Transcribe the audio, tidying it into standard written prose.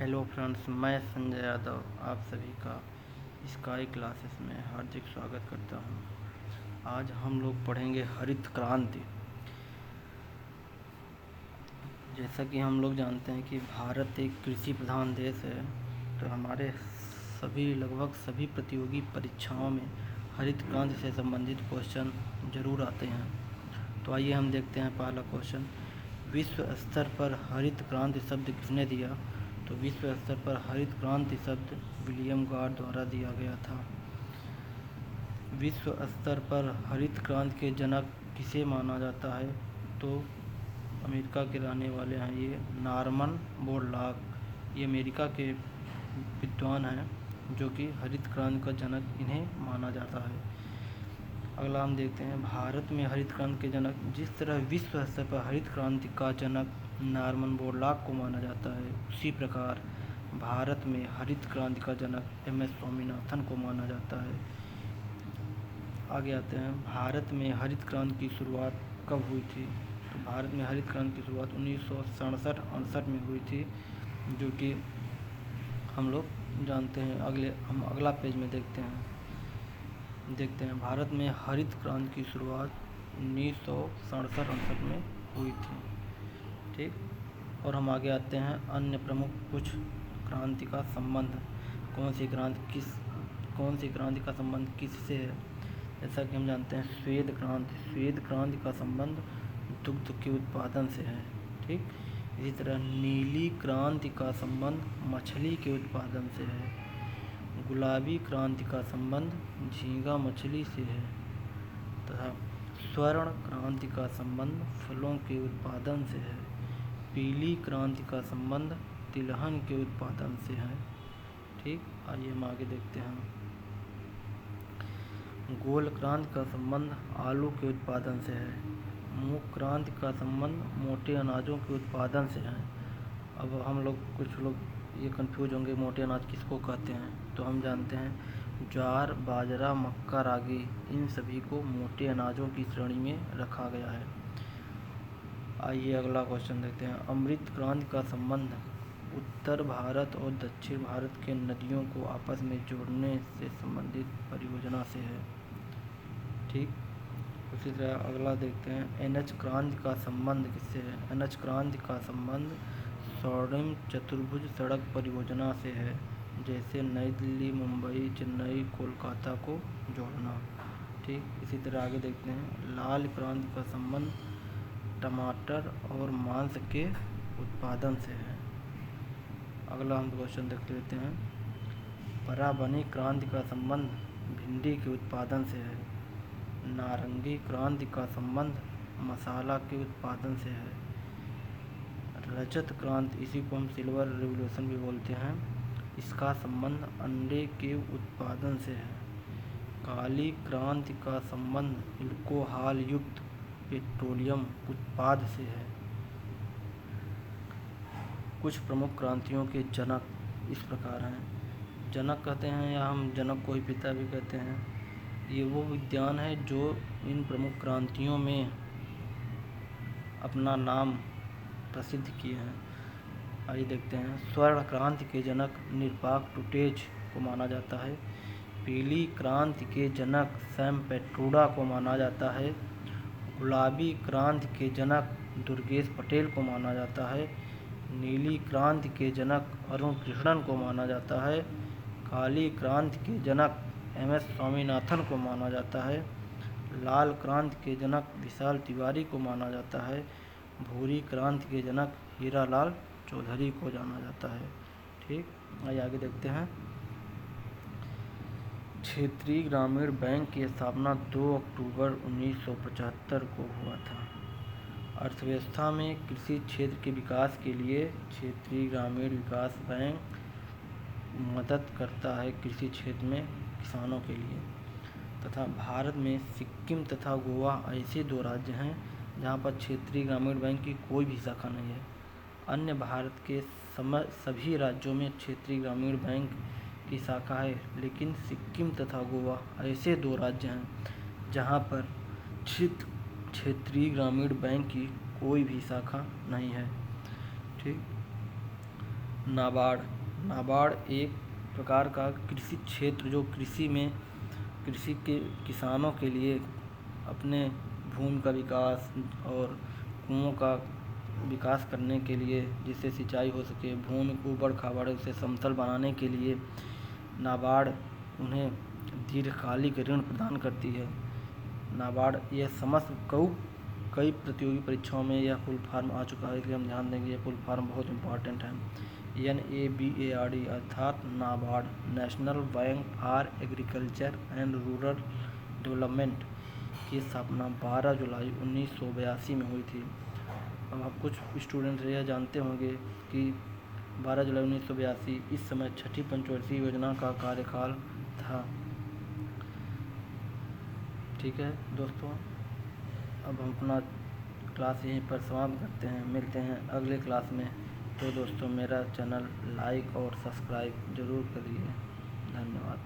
Hello friends, मैं संजय यादव आप सभी का स्काई क्लासेस में हार्दिक स्वागत करता हूं। आज हम लोग पढ़ेंगे हरित क्रांति। जैसा कि हम लोग जानते हैं कि भारत एक कृषि प्रधान देश है, तो हमारे लगभग सभी प्रतियोगी परीक्षाओं में हरित क्रांति से संबंधित क्वेश्चन ज़रूर आते हैं। तो आइए हम देखते हैं पहला क्वेश्चन। विश्व स्तर पर हरित क्रांति शब्द किसने दिया? तो विश्व स्तर पर हरित क्रांति शब्द विलियम गार्ड द्वारा दिया गया था। विश्व स्तर पर हरित क्रांति के जनक किसे माना जाता है? तो अमेरिका के रहने वाले हैं ये नॉर्मन बोरलॉग। ये अमेरिका के विद्वान हैं जो कि हरित क्रांति का जनक इन्हें माना जाता है। अगला हम देखते हैं भारत में हरित क्रांति के जनक। जिस तरह विश्व स्तर पर हरित क्रांति का जनक नॉर्मन बोरलॉग को माना जाता है, उसी प्रकार भारत में हरित क्रांति का जनक एम एस स्वामीनाथन को माना जाता है। आगे आते हैं भारत में हरित क्रांति की शुरुआत कब हुई थी? तो भारत में हरित क्रांति की शुरुआत 1967-68 में हुई थी, जो कि हम लोग जानते हैं। हम अगला पेज में देखते हैं भारत में हरित क्रांति की शुरुआत 1967-68 में हुई थी। ठीक, और हम आगे आते हैं अन्य प्रमुख कुछ क्रांति का संबंध। कौन सी क्रांति का संबंध किससे है? जैसा कि हम जानते हैं श्वेत क्रांति का संबंध दुग्ध के उत्पादन से है। ठीक, इसी तरह नीली क्रांति का संबंध मछली के उत्पादन से है। गुलाबी क्रांति का संबंध झींगा मछली से है तथा स्वर्ण क्रांति का संबंध फलों के उत्पादन से है। पीली क्रांति का संबंध तिलहन के उत्पादन से है। ठीक, आइए हम आगे देखते हैं। गोल क्रांति का संबंध आलू के उत्पादन से है। मूंग क्रांति का संबंध मोटे अनाजों के उत्पादन से है। अब कुछ लोग ये कंफ्यूज होंगे, मोटे अनाज किसको कहते हैं? तो हम जानते हैं ज्वार, बाजरा, मक्का, रागी, इन सभी को मोटे अनाजों की श्रेणी में रखा गया है। आइए अगला क्वेश्चन देखते हैं। अमृत क्रांति का संबंध उत्तर भारत और दक्षिण भारत के नदियों को आपस में जोड़ने से संबंधित परियोजना से है। ठीक, उसी तरह अगला देखते हैं एनएच क्रांति का संबंध किससे है? एनएच क्रांति का संबंध स्वर्णिम चतुर्भुज सड़क परियोजना से है, जैसे नई दिल्ली, मुंबई, चेन्नई, कोलकाता को जोड़ना। ठीक, इसी तरह आगे देखते हैं लाल क्रांति का संबंध टमाटर और मांस के उत्पादन से है। अगला हम क्वेश्चन देख लेते हैं। पराबनी क्रांति का संबंध भिंडी के उत्पादन से है। नारंगी क्रांति का संबंध मसाला के उत्पादन से है। रजत क्रांति, इसी को हम सिल्वर रिवॉल्यूशन भी बोलते हैं, इसका संबंध अंडे के उत्पादन से है। काली क्रांति का संबंध अल्कोहल युक्त पेट्रोलियम उत्पाद से है। कुछ प्रमुख क्रांतियों के जनक इस प्रकार हैं। जनक कहते हैं या हम जनक को ही पिता भी कहते हैं। ये वो विद्वान है जो इन प्रमुख क्रांतियों में अपना नाम प्रसिद्ध किए हैं। आइए देखते हैं। स्वर्ण क्रांति के जनक निरपाक टुटेज को माना जाता है। पीली क्रांति के जनक सैम पेट्रोडा को माना जाता है। गुलाबी क्रांति के जनक दुर्गेश पटेल को माना जाता है। नीली क्रांति के जनक अरुण कृष्णन को माना जाता है। काली क्रांति के जनक एम एस स्वामीनाथन को माना जाता है। लाल क्रांति के जनक विशाल तिवारी को माना जाता है। भूरी क्रांति के जनक हीरालाल चौधरी को जाना जाता है। ठीक, आइए आगे देखते हैं। क्षेत्रीय ग्रामीण बैंक की स्थापना 2 अक्टूबर 1975 को हुआ था। अर्थव्यवस्था में कृषि क्षेत्र के विकास के लिए क्षेत्रीय ग्रामीण विकास बैंक मदद करता है कृषि क्षेत्र में किसानों के लिए। तथा भारत में सिक्किम तथा गोवा ऐसे 2 राज्य हैं जहाँ पर क्षेत्रीय ग्रामीण बैंक की कोई भी शाखा नहीं है। अन्य भारत के सभी राज्यों में क्षेत्रीय ग्रामीण बैंक की शाखा है, लेकिन सिक्किम तथा गोवा ऐसे 2 राज्य हैं जहाँ पर क्षेत्रीय ग्रामीण बैंक की कोई भी शाखा नहीं है। ठीक, नाबार्ड नाबार्ड एक प्रकार का कृषि क्षेत्र जो कृषि के किसानों के लिए अपने भूमि का विकास और कुओं का विकास करने के लिए, जिससे सिंचाई हो सके, भूमि को ऊबड़ खाबड़ उसे समतल बनाने के लिए नाबार्ड उन्हें दीर्घकालिक ऋण प्रदान करती है। नाबार्ड यह समस्त कई प्रतियोगी परीक्षाओं में यह फुल फॉर्म आ चुका है, इसलिए हम ध्यान देंगे ये फुल फॉर्म बहुत इंपॉर्टेंट है। NABARD अर्थात NABARD, national bank for agriculture and rural development की स्थापना 12 जुलाई 1982 में हुई थी। अब आप कुछ स्टूडेंट्स यह जानते होंगे कि 12 जुलाई 1982 इस समय छठी पंचवर्षीय योजना का कार्यकाल था। ठीक है दोस्तों, अब हम अपना क्लास यहीं पर समाप्त करते हैं, मिलते हैं अगले क्लास में। तो दोस्तों मेरा चैनल लाइक और सब्सक्राइब ज़रूर करिए। धन्यवाद।